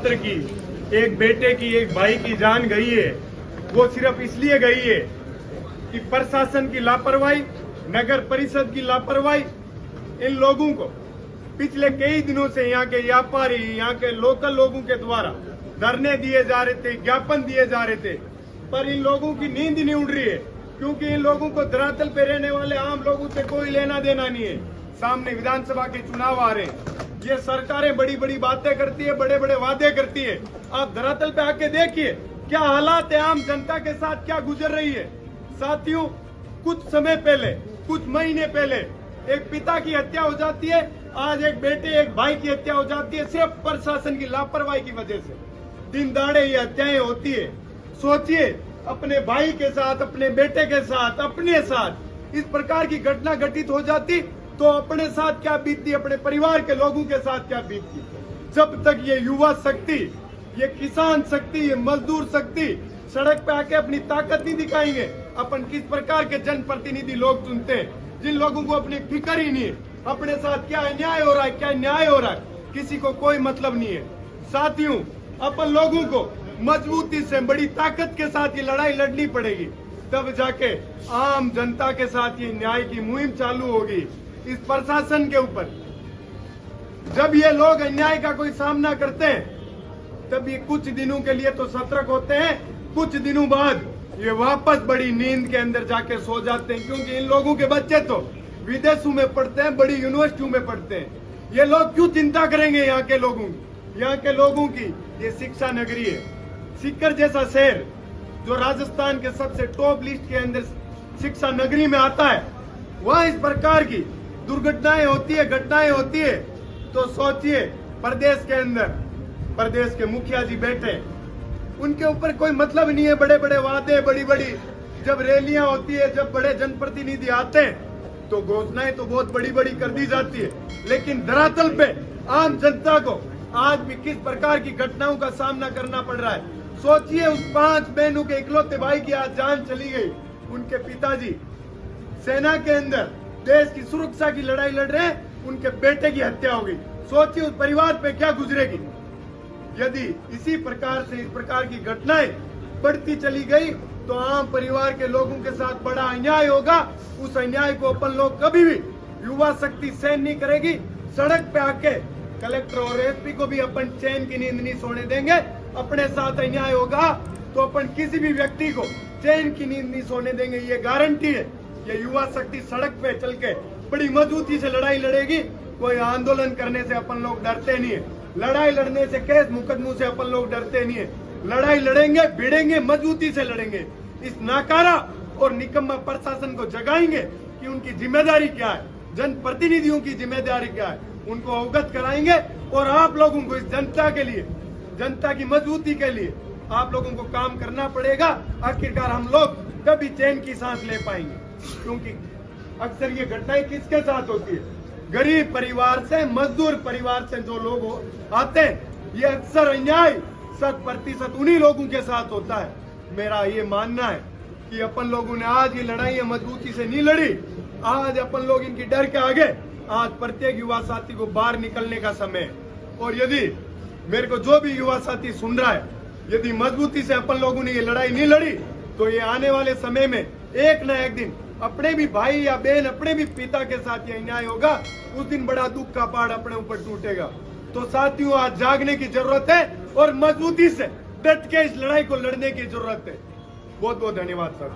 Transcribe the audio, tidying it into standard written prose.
छात्र की, एक बेटे की, एक भाई की जान गई है, वो सिर्फ इसलिए गई है कि प्रशासन की लापरवाही, नगर परिषद की लापरवाही, इन लोगों को पिछले कई दिनों से यहाँ के व्यापारी, यहाँ के लोकल लोगों के द्वारा धरने दिए जा रहे थे, ज्ञापन दिए जा रहे थे, पर इन लोगों की नींद नहीं उड़ रही है, क्योंकि इन लोगों को धरातल पे रहने वाले आम लोगों से कोई लेना देना नहीं है। सामने विधानसभा के चुनाव आ रहे हैं, ये सरकारें बड़ी बड़ी बातें करती है, बड़े बड़े वादे करती है। आप धरातल पे आके देखिए क्या हालात है, आम जनता के साथ क्या गुजर रही है। साथियों, कुछ समय पहले, कुछ महीने पहले एक पिता की हत्या हो जाती है, आज एक बेटे, एक भाई की हत्या हो जाती है, सिर्फ प्रशासन की लापरवाही की वजह से। दिन दहाड़े ये हत्याएं होती है। सोचिए, अपने भाई के साथ, अपने बेटे के साथ, अपने साथ इस प्रकार की घटना घटित हो जाती तो अपने साथ क्या बीतती, अपने परिवार के लोगों के साथ क्या बीतती। जब तक ये युवा शक्ति, ये किसान शक्ति, ये मजदूर शक्ति सड़क पे आके अपनी ताकत नहीं दिखाएंगे, अपन किस प्रकार के जनप्रतिनिधि लोग चुनते हैं जिन लोगों को अपनी फिक्र ही नहीं है, अपने साथ क्या अन्याय हो रहा है, क्या न्याय हो रहा है, किसी को कोई मतलब नहीं है। साथियों, अपन लोगों को मजबूती से, बड़ी ताकत के साथ ये लड़ाई लड़नी पड़ेगी, तब जाके आम जनता के साथ ये न्याय की मुहिम चालू होगी। इस प्रशासन के ऊपर जब ये लोग अन्याय का कोई सामना करते हैं, तब ये कुछ दिनों के लिए तो सतर्क होते हैं, कुछ दिनों बाद ये वापस बड़ी नींद के अंदर जाके सो जाते हैं, क्योंकि इन लोगों के बच्चे तो विदेशों में पढ़ते हैं, बड़ी यूनिवर्सिटियों में पढ़ते हैं। ये लोग क्यों चिंता करेंगे यहाँ के लोगों की? यहाँ के लोगों की ये शिक्षा नगरी है। सीकर जैसा शहर जो राजस्थान के सबसे टॉप लिस्ट के अंदर शिक्षा नगरी में आता है, वहाँ इस प्रकार की दुर्घटनाएं होती है, घटनाएं होती है, तो सोचिए प्रदेश के अंदर प्रदेश के मुखिया जी बैठे, उनके ऊपर कोई मतलब नहीं है। बड़े बड़े वादे, बड़ी बड़ी जब रैलियां होती है, जब बड़े जनप्रतिनिधि आते हैं तो घोषणाएं तो बहुत बड़ी बड़ी कर दी जाती है, लेकिन धरातल पे आम जनता को आज भी किस प्रकार की घटनाओं का सामना करना पड़ रहा है। सोचिए, उस 5 बहनों के इकलौते भाई की आज जान चली गई, उनके पिताजी सेना के अंदर देश की सुरक्षा की लड़ाई लड़ रहे हैं, उनके बेटे की हत्या हो गई। सोचिए उस परिवार पे क्या गुजरेगी। यदि इसी प्रकार से इस प्रकार की घटनाएं बढ़ती चली गई तो आम परिवार के लोगों के साथ बड़ा अन्याय होगा। उस अन्याय को अपन लोग कभी भी युवा शक्ति सहन नहीं करेगी। सड़क पे आके कलेक्टर और एसपी को भी अपन चैन की नींद नहीं सोने देंगे। अपने साथ अन्याय होगा तो अपन किसी भी व्यक्ति को चैन की नींद नहीं सोने देंगे, ये गारंटी है। ये युवा शक्ति सड़क पे चल के बड़ी मजबूती से लड़ाई लड़ेगी। कोई आंदोलन करने से अपन लोग डरते नहीं है, लड़ाई लड़ने से, केस मुकदमों से अपन लोग डरते नहीं है। लड़ाई लड़ेंगे, भिड़ेंगे, मजबूती से लड़ेंगे। इस नाकारा और निकम्मा प्रशासन को जगाएंगे कि उनकी जिम्मेदारी क्या है, जनप्रतिनिधियों की जिम्मेदारी क्या है, उनको अवगत कराएंगे। और आप लोगों को इस जनता के लिए, जनता की मजबूती के लिए आप लोगों को काम करना पड़ेगा। आखिरकार हम लोग कभी चैन की सांस ले पाएंगे, क्योंकि अक्सर ये घटनाएं किसके साथ होती है? गरीब परिवार से, मजदूर परिवार से जो लोग आते हैं, ये अक्सर अन्याय 100% उन्हीं लोगों के साथ होता है। मेरा ये मानना है कि अपन लोगों ने आज ये लड़ाइयां मजबूती से नहीं लड़ी। आज अपन लोग इनकी डर के आगे, आज प्रत्येक युवा साथी को बाहर निकलने का समय है। और यदि मेरे को जो भी युवा साथी सुन रहा है, यदि मजबूती से अपन लोगों ने ये लड़ाई नहीं लड़ी तो ये आने वाले समय में एक न एक दिन अपने भी भाई या बहन, अपने भी पिता के साथ ये अन्याय होगा। उस दिन बड़ा दुख का पहाड़ अपने ऊपर टूटेगा। तो साथियों, आज जागने की जरूरत है और मजबूती से डट के इस लड़ाई को लड़ने की जरूरत है। बहुत बहुत धन्यवाद सर।